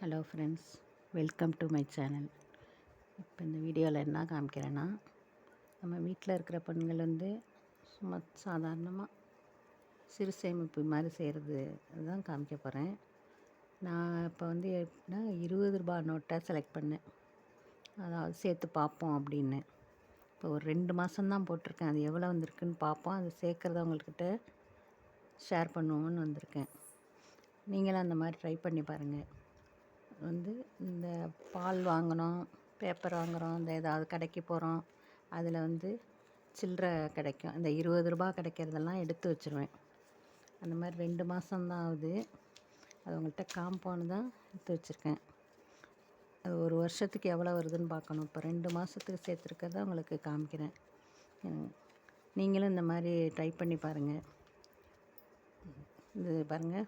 Hello friends, welcome to my channel. இப்போ இந்த வீடியோவில் என்ன காமிக்கிறேன்னா, நம்ம வீட்டில் இருக்கிற பெண்கள் சும்மா சாதாரணமாக சிறு சேமிப்பு மாதிரி செய்கிறது அதுதான் காமிக்க போகிறேன். நான் இப்போ எப்படின்னா ரூ. 20 நோட்டை செலக்ட் பண்ணேன். அதாவது சேர்த்து பார்ப்போம் அப்படின்னு. இப்போ ஒரு 2 மாதம்தான் போட்டிருக்கேன். அது எவ்வளோ வந்திருக்குன்னு பார்ப்போம். அது சேர்க்குறதவங்கக்கிட்ட ஷேர் பண்ணுவோன்னு வந்திருக்கேன். நீங்களும் அந்த மாதிரி ட்ரை பண்ணி பாருங்கள். இந்த பால் வாங்கினோம், பேப்பர் வாங்குகிறோம், இந்த ஏதாவது கடைக்கு போகிறோம், அதில் சில்லறை கிடைக்கும். இந்த ரூ. 20 கிடைக்கிறதெல்லாம் எடுத்து வச்சுருவேன். அந்த மாதிரி 2 மாதம்தான் ஆகுது. அது உங்கள்கிட்ட காம்போன்னு தான் எடுத்து வச்சுருக்கேன். அது ஒரு வருஷத்துக்கு எவ்வளோ வருதுன்னு பார்க்கணும். இப்போ 2 மாதத்துக்கு சேர்த்துருக்கறத உங்களுக்கு காமிக்கிறேன். நீங்களும் இந்த மாதிரி ட்ரை பண்ணி பாருங்கள். இது பாருங்கள்,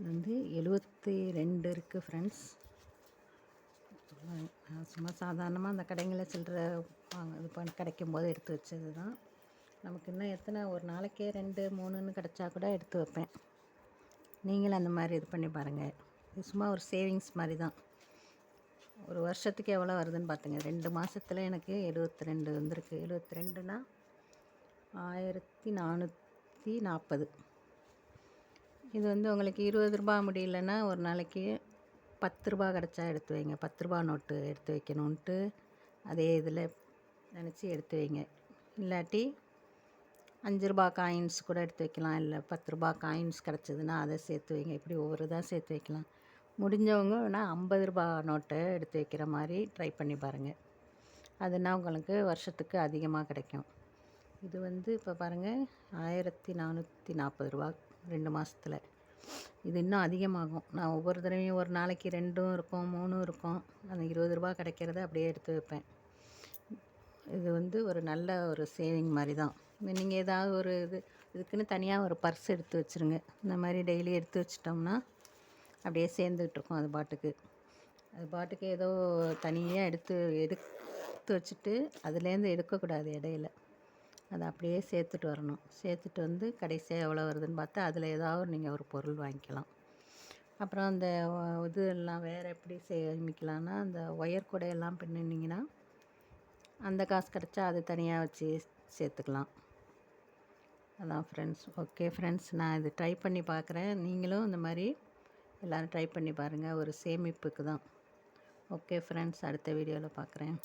இருபது இது 72 இருக்குது ஃப்ரெண்ட்ஸ். சும்மா சாதாரணமாக அந்த கடைங்களில் சில்லறை இது கிடைக்கும் போது எடுத்து வச்சது தான். நமக்கு இன்னும் எத்தனை ஒரு நாளைக்கே 2, 3ன்னு கிடச்சா கூட எடுத்து வைப்பேன். நீங்களும் அந்த மாதிரி இது பண்ணி பாருங்கள். இது சும்மா ஒரு சேவிங்ஸ் மாதிரி தான். ஒரு வருஷத்துக்கு எவ்வளோ வருதுன்னு பார்த்துங்க. 2 மாதத்தில் எனக்கு 72 வந்திருக்கு. 72னா 1440. இது உங்களுக்கு ரூ. 20 முடியலன்னா ஒரு நாளைக்கு ரூ. 10 கிடச்சா எடுத்து வைங்க. ரூ. 10 நோட்டு எடுத்து வைக்கணுன்ட்டு அதே இதில் நினச்சி எடுத்து வைங்க. இல்லாட்டி ரூ. 5 காயின்ஸ் கூட எடுத்து வைக்கலாம். இல்லை ரூ. 10 காயின்ஸ் கிடச்சிதுன்னா அதை சேர்த்து வைங்க. இப்படி ஒவ்வொரு இதாக சேர்த்து வைக்கலாம். முடிஞ்சவங்க வேணால் ரூ. 50 நோட்டை எடுத்து வைக்கிற மாதிரி ட்ரை பண்ணி பாருங்கள். அதுனா உங்களுக்கு வருஷத்துக்கு அதிகமாக கிடைக்கும். இது இப்போ பாருங்கள், 1440 2 மாதத்தில். இது இன்னும் அதிகமாகும். நான் ஒவ்வொரு தடவையும் ஒரு நாளைக்கு 2ம் இருக்கும், 3ம் இருக்கும். அந்த ரூ. 20 கிடைக்கிறத அப்படியே எடுத்து வைப்பேன். இது ஒரு நல்ல ஒரு சேவிங் மாதிரி தான். நீங்கள் ஏதாவது ஒரு இதுக்குன்னு தனியாக ஒரு பர்ஸ் எடுத்து வச்சுருங்க. இந்த மாதிரி டெய்லி எடுத்து வச்சிட்டோம்னா அப்படியே சேர்ந்துக்கிட்ருக்கும். அது பாட்டுக்கு ஏதோ தனியாக எடுத்து வச்சுட்டு அதுலேருந்து எடுக்கக்கூடாது இடையில. அதை அப்படியே சேர்த்துட்டு வரணும். சேர்த்துட்டு கடைசியாக எவ்வளோ வருதுன்னு பார்த்து அதில் ஏதாவது நீங்கள் ஒரு பொருள் வாங்கிக்கலாம். அப்புறம் அந்த எல்லாம் வேறு எப்படி சேமிக்கலான்னா, அந்த ஒயர் கூடையெல்லாம் பின்னிங்கன்னா அந்த காசு கிடச்சா அது தனியாக வச்சு சேர்த்துக்கலாம். அதான் ஃப்ரெண்ட்ஸ். ஓகே ஃப்ரெண்ட்ஸ், நான் இது ட்ரை பண்ணி பார்க்குறேன். நீங்களும் இந்த மாதிரி எல்லோரும் ட்ரை பண்ணி பாருங்கள். ஒரு சேமிப்புக்கு தான். ஓகே ஃப்ரெண்ட்ஸ், அடுத்த வீடியோவில் பார்க்குறேன்.